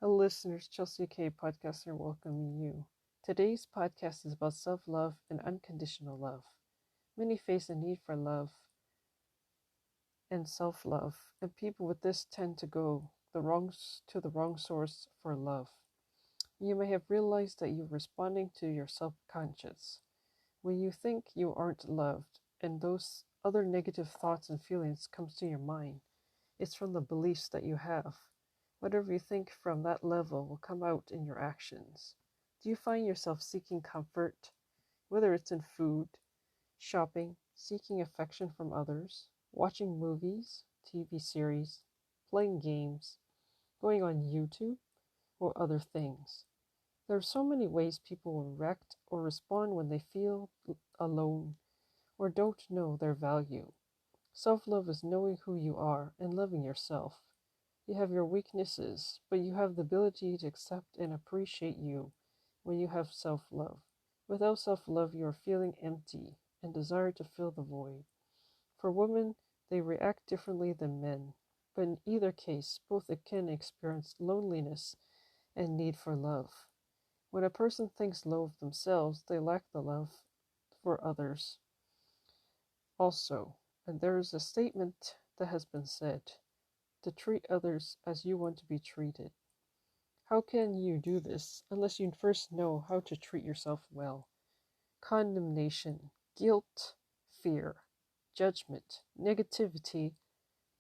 Hello, listeners. Chelsea K. Podcaster welcoming you. Today's podcast is about self love and unconditional love. Many face a need for love and self love, and people with this tend to go to the wrong source for love. You may have realized that you're responding to your subconscious when you think you aren't loved, and those other negative thoughts and feelings comes to your mind. It's from the beliefs that you have. Whatever you think from that level will come out in your actions. Do you find yourself seeking comfort, whether it's in food, shopping, seeking affection from others, watching movies, TV series, playing games, going on YouTube, or other things? There are so many ways people will react or respond when they feel alone or don't know their value. Self-love is knowing who you are and loving yourself. You have your weaknesses, but you have the ability to accept and appreciate you when you have self-love. Without self-love, you are feeling empty and desire to fill the void. For women, they react differently than men, but in either case, both can experience loneliness and need for love. When a person thinks low of themselves, they lack the love for others also. And there is a statement that has been said to treat others as you want to be treated. How can you do this unless you first know how to treat yourself well? Condemnation, guilt, fear, judgment, negativity,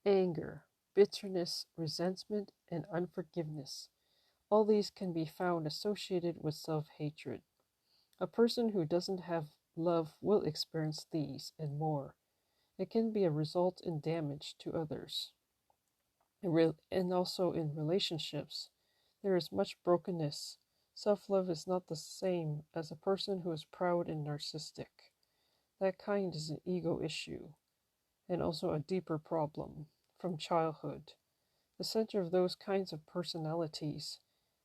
anger, bitterness, resentment, and unforgiveness. All these can be found associated with self-hatred. A person who doesn't have love will experience these and more. It can be a result in damage to others. And also in relationships, there is much brokenness. Self-love is not the same as a person who is proud and narcissistic. That kind is an ego issue, and also a deeper problem from childhood. The center of those kinds of personalities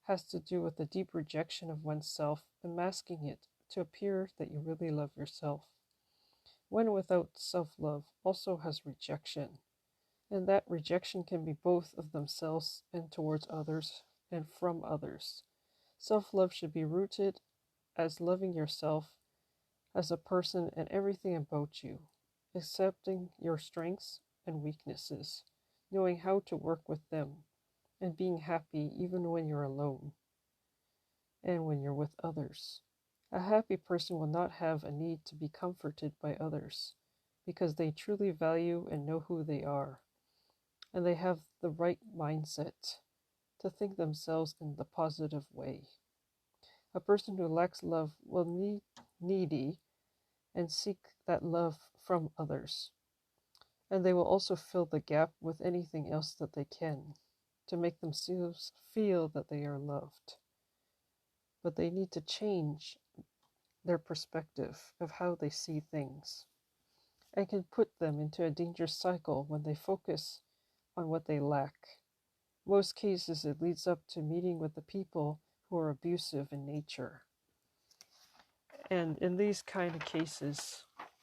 has to do with the deep rejection of oneself and masking it to appear that you really love yourself. One without self-love also has rejection, and that rejection can be both of themselves and towards others and from others. Self-love should be rooted as loving yourself as a person and everything about you, accepting your strengths and weaknesses, knowing how to work with them, and being happy even when you're alone and when you're with others. A happy person will not have a need to be comforted by others because they truly value and know who they are, and they have the right mindset to think themselves in the positive way. A person who lacks love will be needy and seek that love from others, and they will also fill the gap with anything else that they can to make themselves feel that they are loved. But they need to change their perspective of how they see things, and can put them into a dangerous cycle when they focus on what they lack. Most cases, it leads up to meeting with the people who are abusive in nature. And in these kind of cases,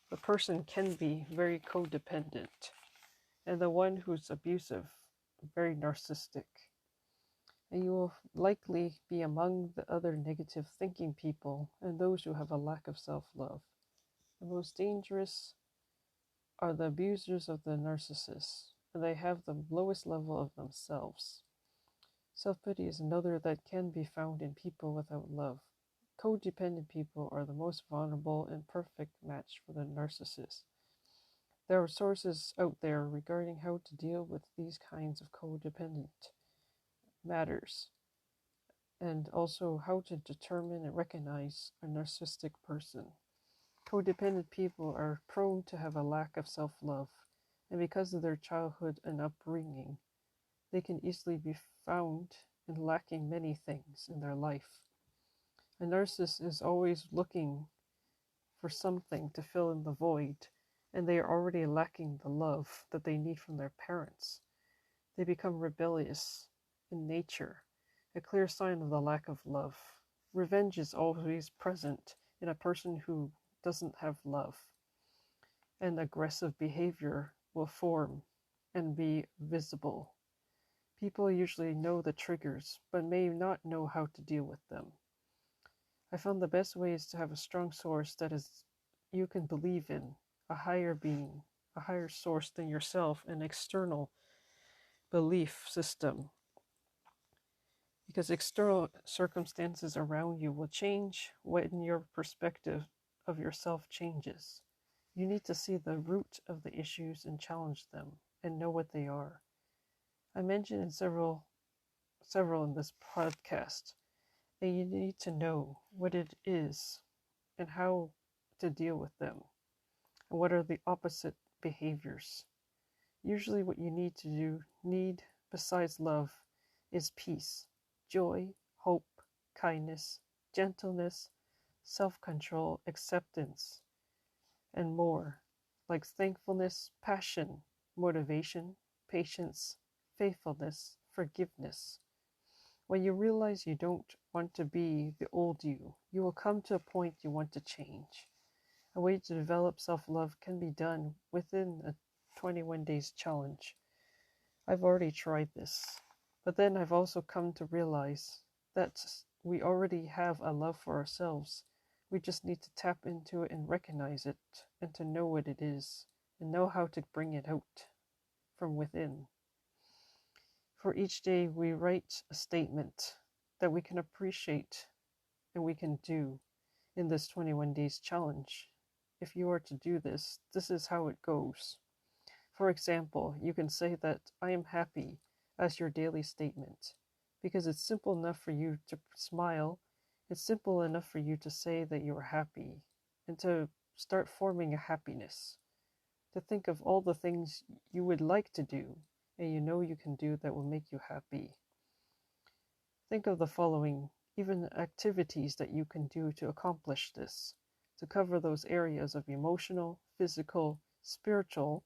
the person can be very codependent, and the one who's abusive, very narcissistic. And you will likely be among the other negative thinking people and those who have a lack of self-love. The most dangerous are the abusers of the narcissists, and they have the lowest level of themselves. Self-pity is another that can be found in people without love. Codependent people are the most vulnerable and perfect match for the narcissist. There are sources out there regarding how to deal with these kinds of codependent matters, and also how to determine and recognize a narcissistic person. Codependent people are prone to have a lack of self-love, and because of their childhood and upbringing, they can easily be found in lacking many things in their life. A narcissist is always looking for something to fill in the void, and they are already lacking the love that they need from their parents. They become rebellious in nature, a clear sign of the lack of love. Revenge is always present in a person who doesn't have love, and aggressive behavior will form and be visible. People usually know the triggers, but may not know how to deal with them. I found the best way is to have a strong source that is you can believe in, a higher being, a higher source than yourself, an external belief system. Because external circumstances around you will change when your perspective of yourself changes. You need to see the root of the issues and challenge them and know what they are. I mentioned in several in this podcast, and you need to know what it is and how to deal with them and what are the opposite behaviors. Usually what you need besides love is peace, joy, hope, kindness, gentleness, self-control, acceptance, and more, like thankfulness, passion, motivation, patience, faithfulness, forgiveness. When you realize you don't want to be the old you, you will come to a point you want to change. A way to develop self-love can be done within a 21 days challenge. I've already tried this, but then I've also come to realize that we already have a love for ourselves. We just need to tap into it and recognize it and to know what it is and know how to bring it out from within. For each day, we write a statement that we can appreciate and we can do in this 21 days challenge. If you are to do this, this is how it goes. For example, you can say that I am happy as your daily statement because it's simple enough for you to smile. It's simple enough for you to say that you are happy and to start forming a happiness. To think of all the things you would like to do and you know you can do that will make you happy. Think of the following, even activities that you can do to accomplish this, to cover those areas of emotional, physical, spiritual,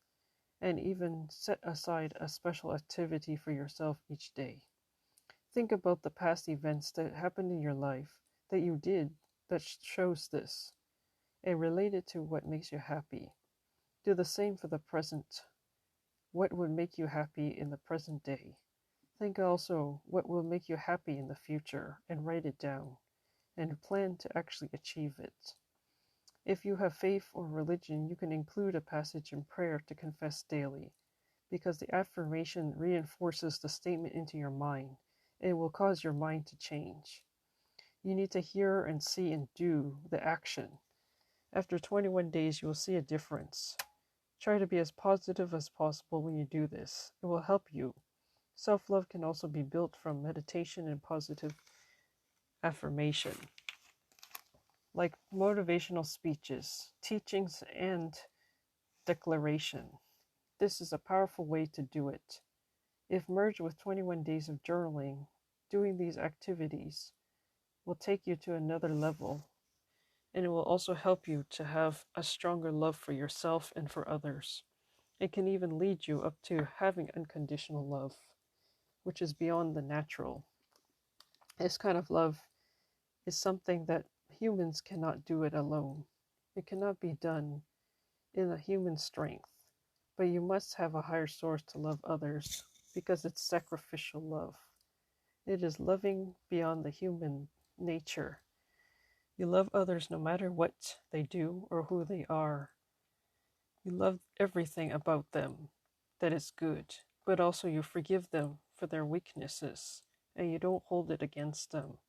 and even set aside a special activity for yourself each day. Think about the past events that happened in your life that you did that shows this, and relate it to what makes you happy. Do the same for the present. What would make you happy in the present day? Think also what will make you happy in the future and write it down and plan to actually achieve it. If you have faith or religion, you can include a passage in prayer to confess daily, because the affirmation reinforces the statement into your mind and it will cause your mind to change. You need to hear and see and do the action. After 21 days, you will see a difference. Try to be as positive as possible when you do this. It will help you. Self-love can also be built from meditation and positive affirmation, like motivational speeches, teachings, and declaration. This is a powerful way to do it. If merged with 21 days of journaling, doing these activities will take you to another level, and it will also help you to have a stronger love for yourself and for others. It can even lead you up to having unconditional love, which is beyond the natural. This kind of love is something that humans cannot do it alone. It cannot be done in a human strength, but you must have a higher source to love others because it's sacrificial love. It is loving beyond the human nature. You love others no matter what they do or who they are. You love everything about them that is good, but also you forgive them for their weaknesses and you don't hold it against them,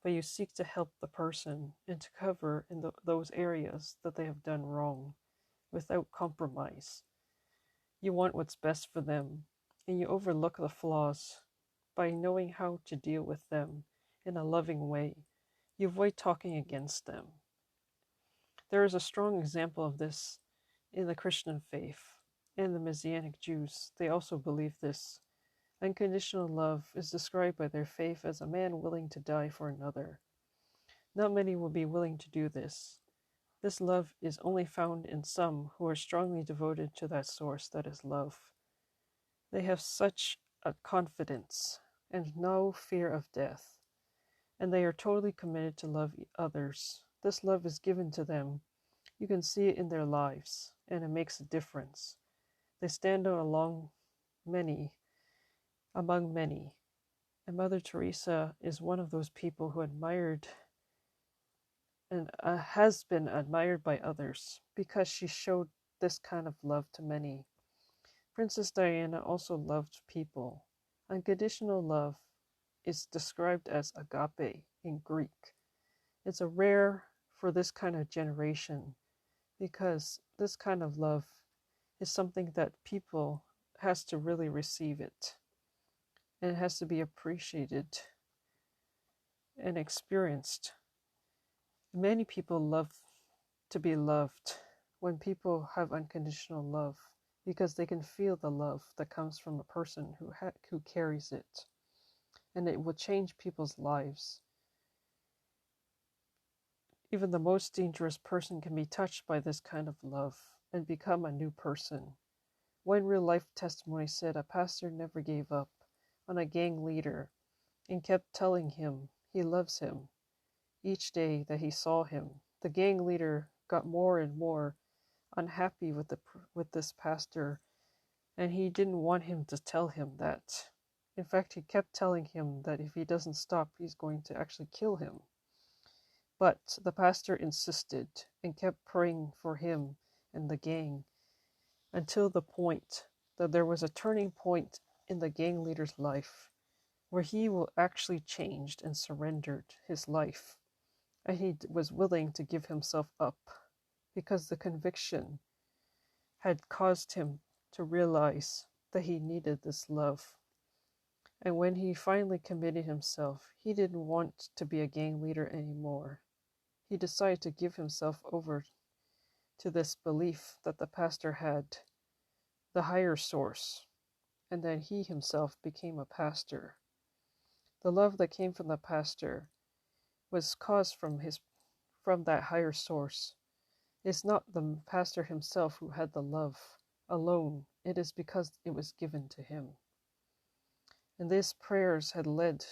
but you seek to help the person and to cover in those areas that they have done wrong without compromise. You want what's best for them, and you overlook the flaws by knowing how to deal with them in a loving way. You avoid talking against them. There is a strong example of this in the Christian faith and the Messianic Jews. They also believe this. Unconditional love is described by their faith as a man willing to die for another. Not many will be willing to do this. This love is only found in some who are strongly devoted to that source that is love. They have such a confidence and no fear of death, and they are totally committed to love others. This love is given to them. You can see it in their lives, and it makes a difference. They stand along many among many. And Mother Teresa is one of those people who admired and has been admired by others because she showed this kind of love to many. Princess Diana also loved people. Unconditional love is described as agape in Greek. It's a rare for this kind of generation because this kind of love is something that people has to really receive it, and it has to be appreciated and experienced. Many people love to be loved when people have unconditional love because they can feel the love that comes from a person who carries it, and it will change people's lives. Even the most dangerous person can be touched by this kind of love and become a new person. One real life testimony said a pastor never gave up on a gang leader and kept telling him he loves him. Each day that he saw him, the gang leader got more and more unhappy with this pastor, and he didn't want him to tell him that. In fact, he kept telling him that if he doesn't stop, he's going to actually kill him. But the pastor insisted and kept praying for him and the gang until the point that there was a turning point in the gang leader's life where he actually changed and surrendered his life, and he was willing to give himself up because the conviction had caused him to realize that he needed this love. And when he finally committed himself, he didn't want to be a gang leader anymore. He decided to give himself over to this belief that the pastor had, the higher source, and then he himself became a pastor. The love that came from the pastor was caused from that higher source. It's not the pastor himself who had the love alone. It is because it was given to him. And these prayers had led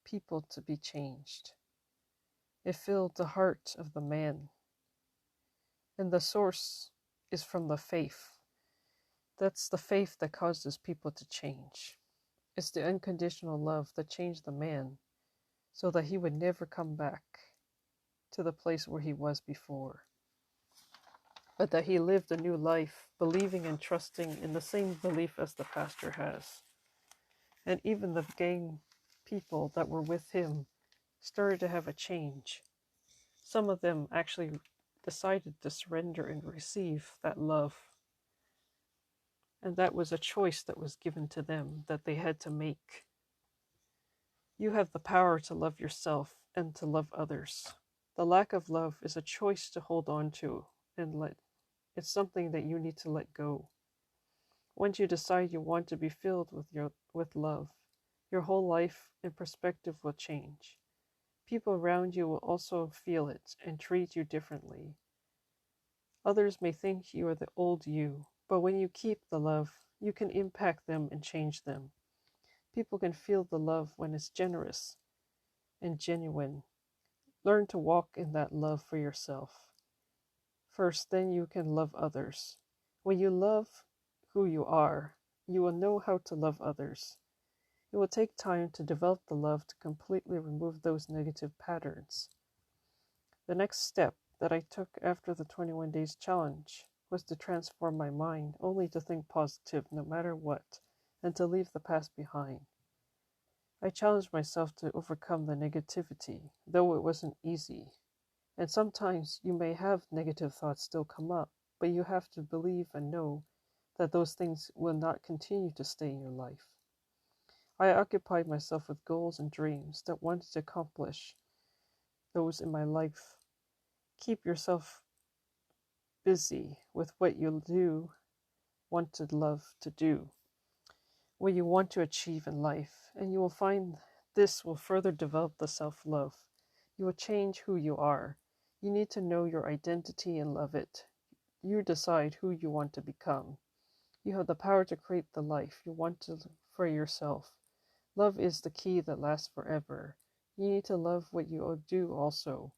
people to be changed. It filled the heart of the man. And the source is from the faith. That's the faith that causes people to change. It's the unconditional love that changed the man so that he would never come back to the place where he was before, but that he lived a new life, believing and trusting in the same belief as the pastor has. And even the gang people that were with him started to have a change. Some of them actually decided to surrender and receive that love. And that was a choice that was given to them that they had to make. You have the power to love yourself and to love others. The lack of love is a choice to hold on to and it's something that you need to let go. Once you decide you want to be filled with love, your whole life and perspective will change. People around you will also feel it and treat you differently. Others may think you are the old you, but when you keep the love, you can impact them and change them. People can feel the love when it's generous and genuine. Learn to walk in that love for yourself. First, then you can love others. When you love who you are, you will know how to love others. It will take time to develop the love to completely remove those negative patterns. The next step that I took after the 21 days challenge was to transform my mind only to think positive no matter what and to leave the past behind. I challenged myself to overcome the negativity, though it wasn't easy. And sometimes you may have negative thoughts still come up, but you have to believe and know that those things will not continue to stay in your life. I occupied myself with goals and dreams that wanted to accomplish those in my life. Keep yourself busy with what you want to love to do, what you want to achieve in life, and you will find this will further develop the self-love. You will change who you are. You need to know your identity and love it. You decide who you want to become. You have the power to create the life you want for yourself. Love is the key that lasts forever. You need to love what you do also.